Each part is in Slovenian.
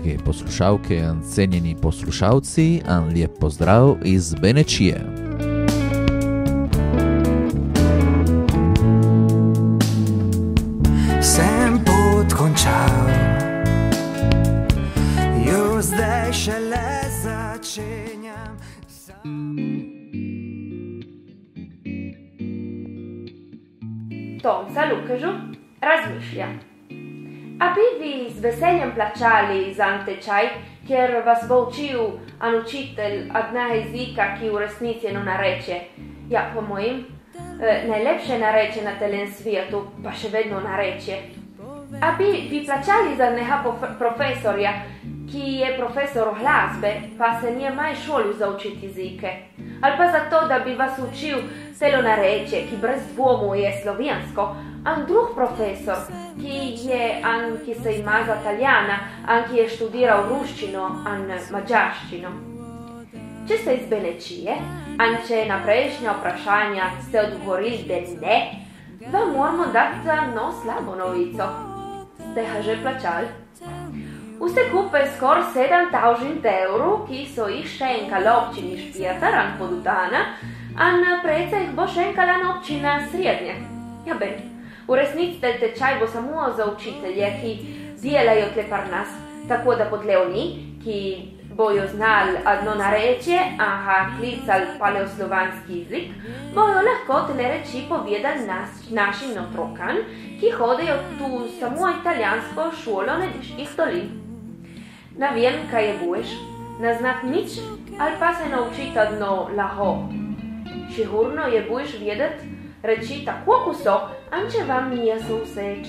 drage poslušalke in cenjeni poslušalci, lijep pozdrav iz Benečije. Sem pot končal, jo zdaj šele začenjam. Tonca Lukažu razmišlja. A bi vi z veseljem plačali za tečaj, kjer vas bo učil učitelj adna jezika, ki v resnici eno narečje? Ja, po mojim, najlepše narečje na celem svetu, pa še vedno narečje. A bi plačali za neha profesorja, ki je profesor glasbe, pa se nije maj šolil za učiti jezike? Ali pa zato, da bi vas učil celo narečje, ki brez dvomu je slovensko, drug profesor, ki se ima za Italijana, ki je študiral ruščino in mađarščino. Če ste iz Benečije, če na prejšnja vprašanja ste odgovorili, da ne, vam moramo dati slabo novico. Ste ga že plačali? Vse kupe skor 7.000 evrov, ki so jih šenkala občini Špijetar in Podutana, precej jih bo šenkala na občina Srednje. Ja, ben. V resnici tečaj bo samo za učitelje, ki delajo tle par nas, tako da podle oni, ki bojo znali adno narečje, klicali paleoslovanski jezik, bojo lahko tele reči povedali našim otrokan, ki hodijo tu samo italijansko šolo Nediških dolin. Ne vem, kaj je boješ, ne znat nič, ali pa se naučiti adno laho. Sigurno je boješ vedeti reči tako, ko so, če vam niso vseč.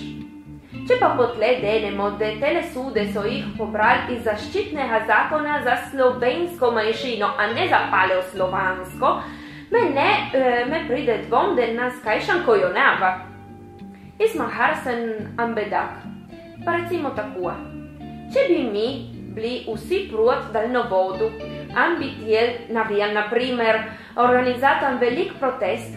Če pa potle denemo, da tele sude so jih pobrali iz zaščitnega zakona za slovensko manjšino, a ne za paleoslovansko, me pride dvom, da nas kajšan kojonava. Isma harsen ambedak. Pa recimo tako. Če bi mi bili vsi proti daljnovodu, bi htjeli, naprimer, organizati velik protest,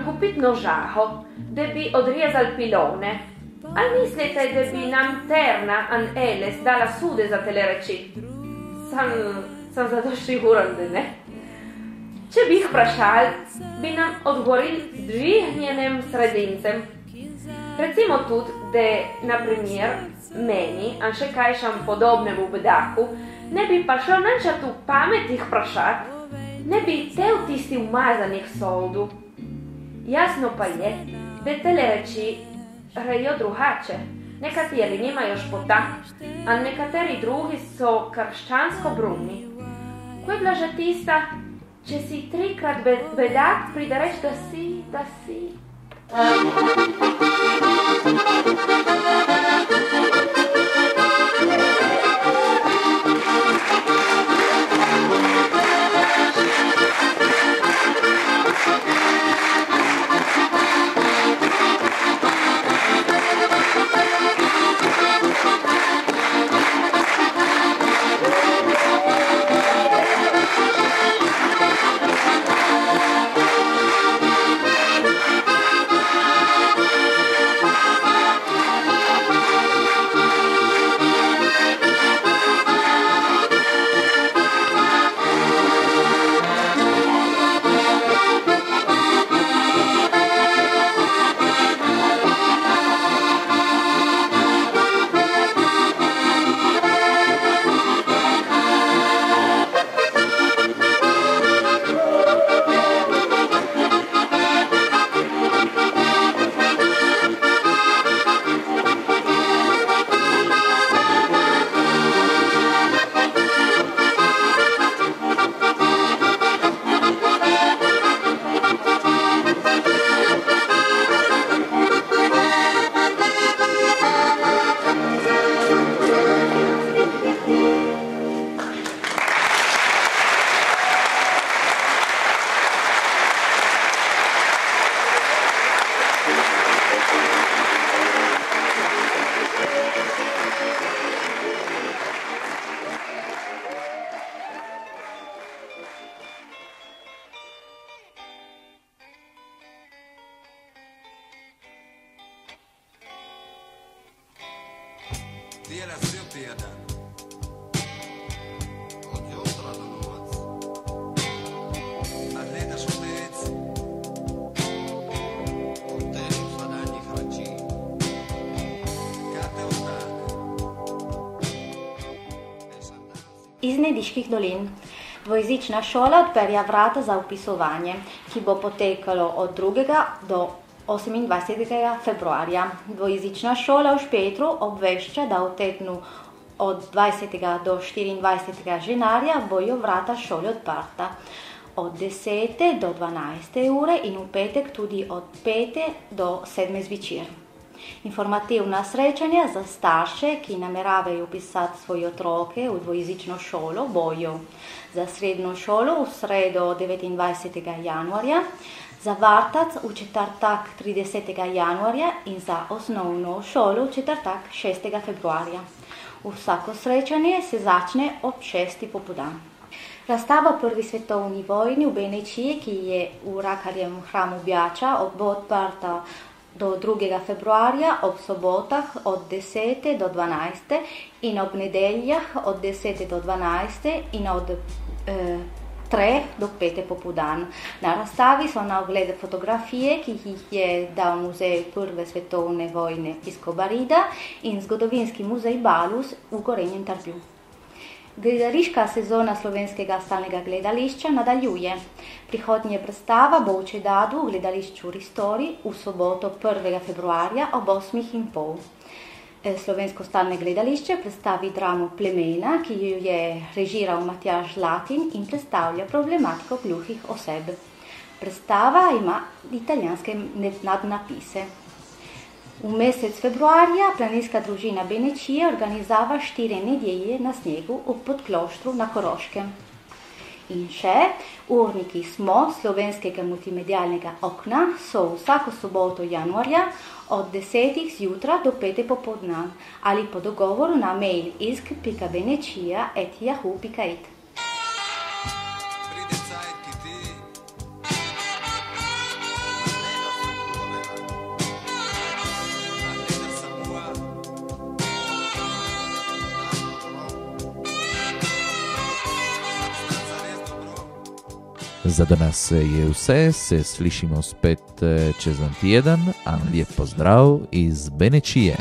kupiti nožaho, da bi odrezali pilone. Ali mislite, da bi nam Terna in Eles dala sude za tele reči? Sem zato siguran, da ne. Če bi jih vprašali, bi nam odgovorili z dvignjenim sredincem. Recimo tudi, da, naprimer, meni, še kajšam podobnemu bedaku, ne bi pa šel nančat v pamet jih vprašati, ne bi tel tisti umazanih soldu. Jasno pa je, da tele reči rejo drugače. Nekateri nimajo špota, a nekateri drugi so krščansko brumni. Ko je bila že tista, če si 3-krat bedak, pride reč, da si. Tiedä silti jätän. iz Nediških dolin. Dvojezična šola odperja vrata za upisovanje, ki bo potekalo od 2. do 28. februarja. Dvojezična šola v Špetru obvešča, da v tednu od 20. do 24. ženarja bojo vrata šole odprta. Od 10. do 12. ure in v petek tudi od 5. do 7. zvečer. Informativna srečanja za starše, ki nameravajo upisati svoje otroke v dvojezično šolo, bojo za srednjo šolo v sredo 29. januarja, za vrtac v četrtek 30. januarja in za osnovno šolo v četrtek 6. februarja. Vsako srečanje se začne ob 6. popoldan. Razstava prvi svetovni vojni v Benečiji, ki je v Rakarjem hramu Bjača, bo odprta do 2. februarja ob sobotah od 10. do 12. in ob nedeljah od 10. do 12. in od 3. do 5. popoldan. Na razstavi so na ogled fotografije, ki jih je dal muzej prve svetovne vojne iz Kobarida in zgodovinski muzej Balus v Gorenjem Trbju. Gledališka sezona Slovenskega stalnega gledališča nadaljuje. Prihodnja predstava bo v Čedadu v gledališču Ristori v soboto 1. februarja ob 8:30. Slovensko stalne gledališče predstavi dramo Plemena, ki jo je režiral Matjaž Zlatin in predstavlja problematiko gluhih oseb. Predstava ima italijanske nadnapise. V mesec februarja planinska družina Benečije organizava 4 nedelje na snegu v Podkloštru na Koroškem. In še, urniki Smo slovenskega multimedialnega okna so vsako soboto januarja od 10. zjutraj do 5. popoldan ali po dogovoru na mail isk.benečija@yahoo.it. Za danas je vse, se slišimo spet čez en teden, lijep pozdrav iz Benečije.